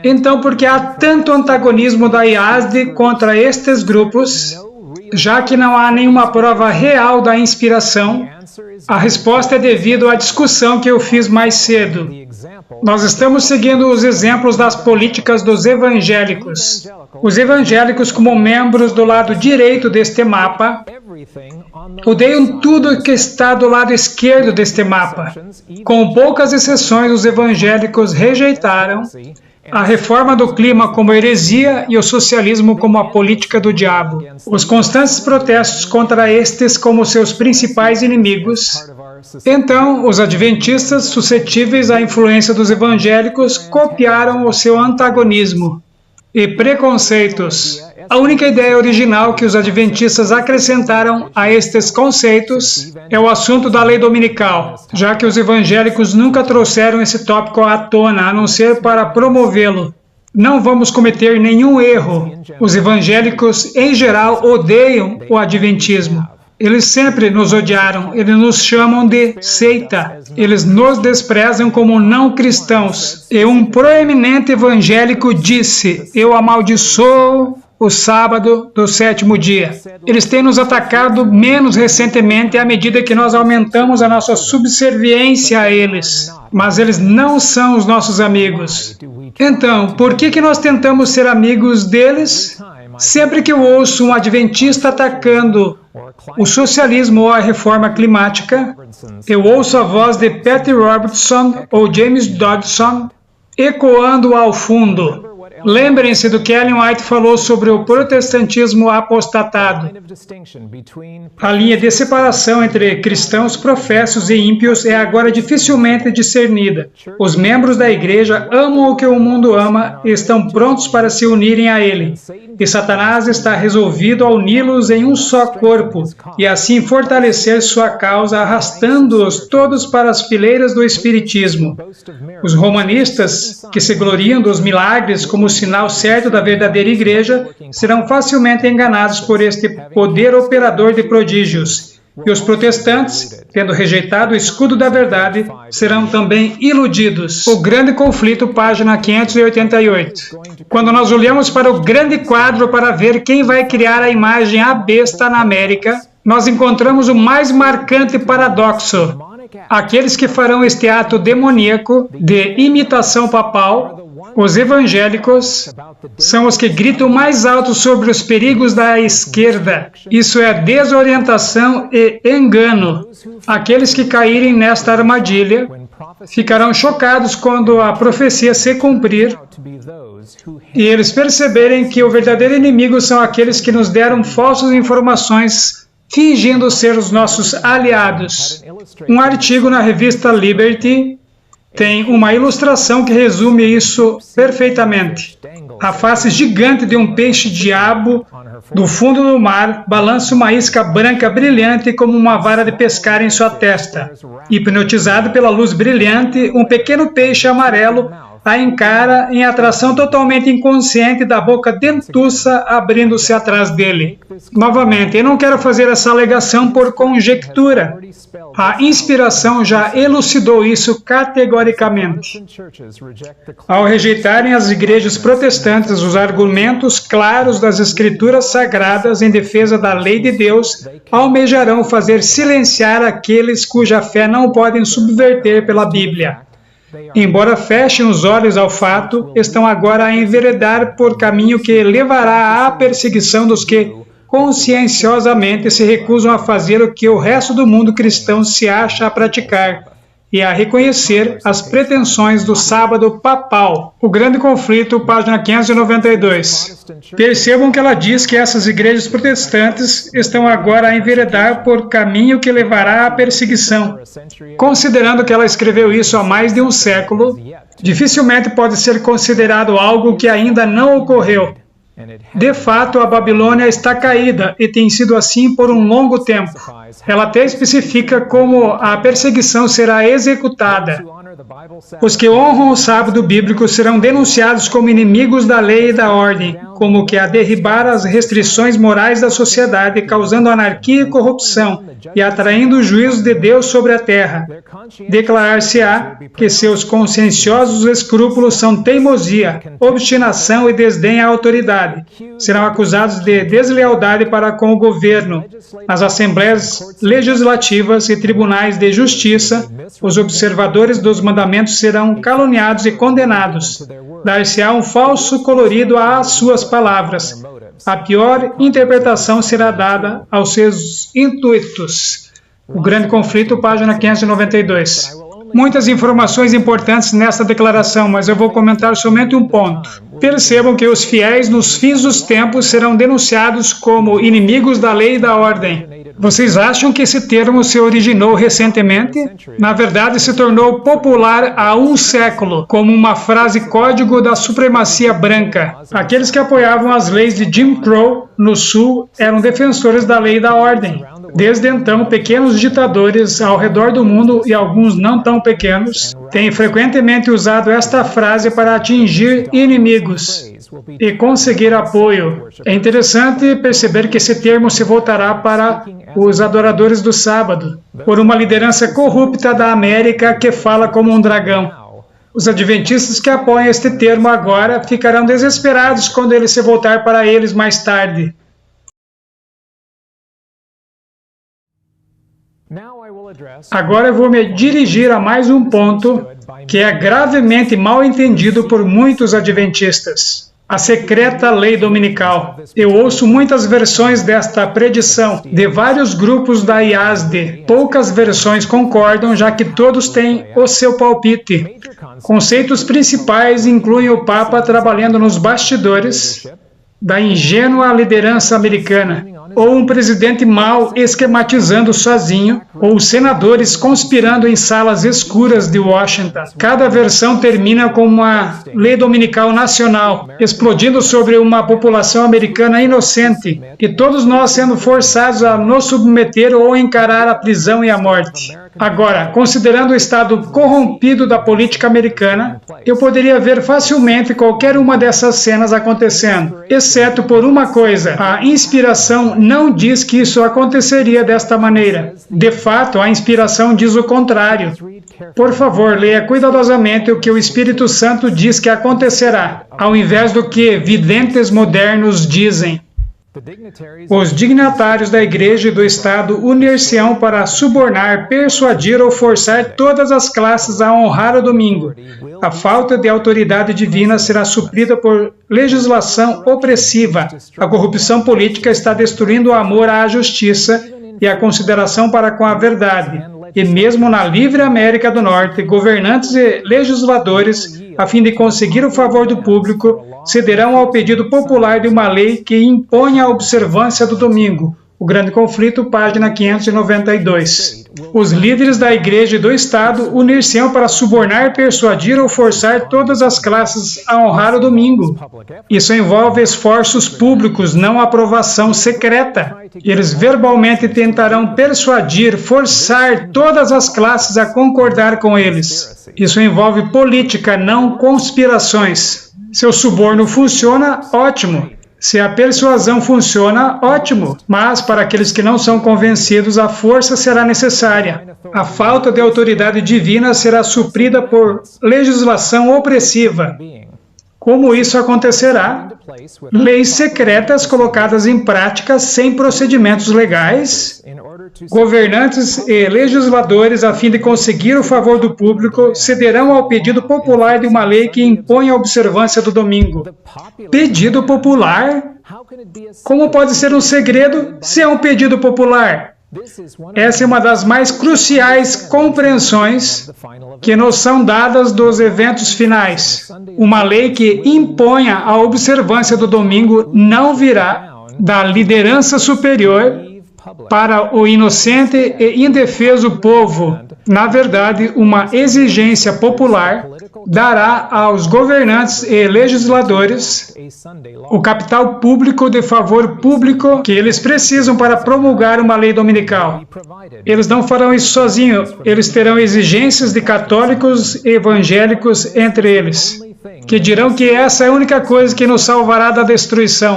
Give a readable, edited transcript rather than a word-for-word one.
Então, por que há tanto antagonismo da IASD contra estes grupos, já que não há nenhuma prova real da inspiração? A resposta é devido à discussão que eu fiz mais cedo. Nós estamos seguindo os exemplos das políticas dos evangélicos. Os evangélicos, como membros do lado direito deste mapa, odeiam tudo que está do lado esquerdo deste mapa. Com poucas exceções, os evangélicos rejeitaram a reforma do clima como heresia e o socialismo como a política do diabo. Os constantes protestos contra estes como seus principais inimigos. Então, os adventistas, suscetíveis à influência dos evangélicos, copiaram o seu antagonismo e preconceitos. A única ideia original que os adventistas acrescentaram a estes conceitos é o assunto da lei dominical, já que os evangélicos nunca trouxeram esse tópico à tona, a não ser para promovê-lo. Não vamos cometer nenhum erro. Os evangélicos, em geral, odeiam o adventismo. Eles sempre nos odiaram, eles nos chamam de seita, eles nos desprezam como não cristãos. E um proeminente evangélico disse: eu amaldiçoo o sábado do sétimo dia. Eles têm nos atacado menos recentemente à medida que nós aumentamos a nossa subserviência a eles. Mas eles não são os nossos amigos. Então, por que nós tentamos ser amigos deles? Sempre que eu ouço um adventista atacando o socialismo ou a reforma climática, eu ouço a voz de Patty Robertson ou James Dodson ecoando ao fundo. Lembrem-se do que Ellen White falou sobre o protestantismo apostatado. A linha de separação entre cristãos professos e ímpios é agora dificilmente discernida. Os membros da igreja amam o que o mundo ama e estão prontos para se unirem a ele. E Satanás está resolvido a uni-los em um só corpo e assim fortalecer sua causa, arrastando-os todos para as fileiras do espiritismo. Os romanistas, que se gloriam dos milagres como sinal certo da verdadeira igreja, serão facilmente enganados por este poder operador de prodígios. E os protestantes, tendo rejeitado o escudo da verdade, serão também iludidos. O Grande Conflito, página 588. Quando nós olhamos para o grande quadro para ver quem vai criar a imagem à besta na América, nós encontramos o mais marcante paradoxo. Aqueles que farão este ato demoníaco de imitação papal, os evangélicos, são os que gritam mais alto sobre os perigos da esquerda. Isso é desorientação e engano. Aqueles que caírem nesta armadilha ficarão chocados quando a profecia se cumprir e eles perceberem que o verdadeiro inimigo são aqueles que nos deram falsas informações fingindo ser os nossos aliados. Um artigo na revista Liberty tem uma ilustração que resume isso perfeitamente. A face gigante de um peixe-diabo do fundo do mar balança uma isca branca brilhante como uma vara de pescar em sua testa. Hipnotizado pela luz brilhante, um pequeno peixe amarelo a encara em atração totalmente inconsciente da boca dentuça abrindo-se atrás dele. Novamente, eu não quero fazer essa alegação por conjectura. A inspiração já elucidou isso categoricamente. Ao rejeitarem as igrejas protestantes os argumentos claros das escrituras sagradas em defesa da lei de Deus, almejarão fazer silenciar aqueles cuja fé não podem subverter pela Bíblia. Embora fechem os olhos ao fato, estão agora a enveredar por caminho que levará à perseguição dos que conscienciosamente se recusam a fazer o que o resto do mundo cristão se acha a praticar e a reconhecer as pretensões do sábado papal. O Grande Conflito, página 592. Percebam que ela diz que essas igrejas protestantes estão agora a enveredar por caminho que levará à perseguição. Considerando que ela escreveu isso há mais de um século, dificilmente pode ser considerado algo que ainda não ocorreu. De fato, a Babilônia está caída e tem sido assim por um longo tempo. Ela até especifica como a perseguição será executada. Os que honram o sábado bíblico serão denunciados como inimigos da lei e da ordem, como que a derribar as restrições morais da sociedade, causando anarquia e corrupção, e atraindo o juízo de Deus sobre a terra. Declarar-se-á que seus conscienciosos escrúpulos são teimosia, obstinação e desdém à autoridade. Serão acusados de deslealdade para com o governo, as assembleias legislativas e tribunais de justiça. Os observadores dos mandamentos serão caluniados e condenados. Dar-se-á um falso colorido às suas palavras. A pior interpretação será dada aos seus intuitos. O Grande Conflito, página 592. Muitas informações importantes nesta declaração, mas eu vou comentar somente um ponto. Percebam que os fiéis nos fins dos tempos serão denunciados como inimigos da lei e da ordem. Vocês acham que esse termo se originou recentemente? Na verdade, se tornou popular há um século, como uma frase código da supremacia branca. Aqueles que apoiavam as leis de Jim Crow no Sul eram defensores da lei e da ordem. Desde então, pequenos ditadores ao redor do mundo, e alguns não tão pequenos, têm frequentemente usado esta frase para atingir inimigos e conseguir apoio. É interessante perceber que esse termo se voltará para os adoradores do sábado, por uma liderança corrupta da América que fala como um dragão. Os adventistas que apoiam este termo agora ficarão desesperados quando ele se voltar para eles mais tarde. Agora eu vou me dirigir a mais um ponto que é gravemente mal entendido por muitos adventistas. A secreta lei dominical. Eu ouço muitas versões desta predição de vários grupos da IASD. Poucas versões concordam, já que todos têm o seu palpite. Conceitos principais incluem o Papa trabalhando nos bastidores da ingênua liderança americana, ou um presidente mau esquematizando sozinho, ou senadores conspirando em salas escuras de Washington. Cada versão termina com uma lei dominical nacional, explodindo sobre uma população americana inocente, e todos nós sendo forçados a nos submeter ou encarar a prisão e a morte. Agora, considerando o estado corrompido da política americana, eu poderia ver facilmente qualquer uma dessas cenas acontecendo, exceto por uma coisa: a inspiração não diz que isso aconteceria desta maneira. De fato, a inspiração diz o contrário. Por favor, leia cuidadosamente o que o Espírito Santo diz que acontecerá, ao invés do que videntes modernos dizem. Os dignatários da Igreja e do Estado unir-se-ão para subornar, persuadir ou forçar todas as classes a honrar o domingo. A falta de autoridade divina será suprida por legislação opressiva. A corrupção política está destruindo o amor à justiça e a consideração para com a verdade. E mesmo na livre América do Norte, governantes e legisladores, a fim de conseguir o favor do público, cederão ao pedido popular de uma lei que impõe a observância do domingo. O Grande Conflito, página 592. Os líderes da Igreja e do Estado unir-se-ão para subornar, persuadir ou forçar todas as classes a honrar o domingo. Isso envolve esforços públicos, não aprovação secreta. Eles verbalmente tentarão persuadir, forçar todas as classes a concordar com eles. Isso envolve política, não conspirações. Se o suborno funciona, ótimo. Se a persuasão funciona, ótimo. Mas, para aqueles que não são convencidos, a força será necessária. A falta de autoridade divina será suprida por legislação opressiva. Como isso acontecerá? Leis secretas colocadas em prática sem procedimentos legais. Governantes e legisladores, a fim de conseguir o favor do público, cederão ao pedido popular de uma lei que impõe a observância do domingo. Pedido popular? Como pode ser um segredo se é um pedido popular? Essa é uma das mais cruciais compreensões que nos são dadas dos eventos finais. Uma lei que imponha a observância do domingo não virá da liderança superior para o inocente e indefeso povo. Na verdade, uma exigência popular dará aos governantes e legisladores o capital público de favor público que eles precisam para promulgar uma lei dominical. Eles não farão isso sozinhos, eles terão exigências de católicos e evangélicos entre eles, que dirão que essa é a única coisa que nos salvará da destruição.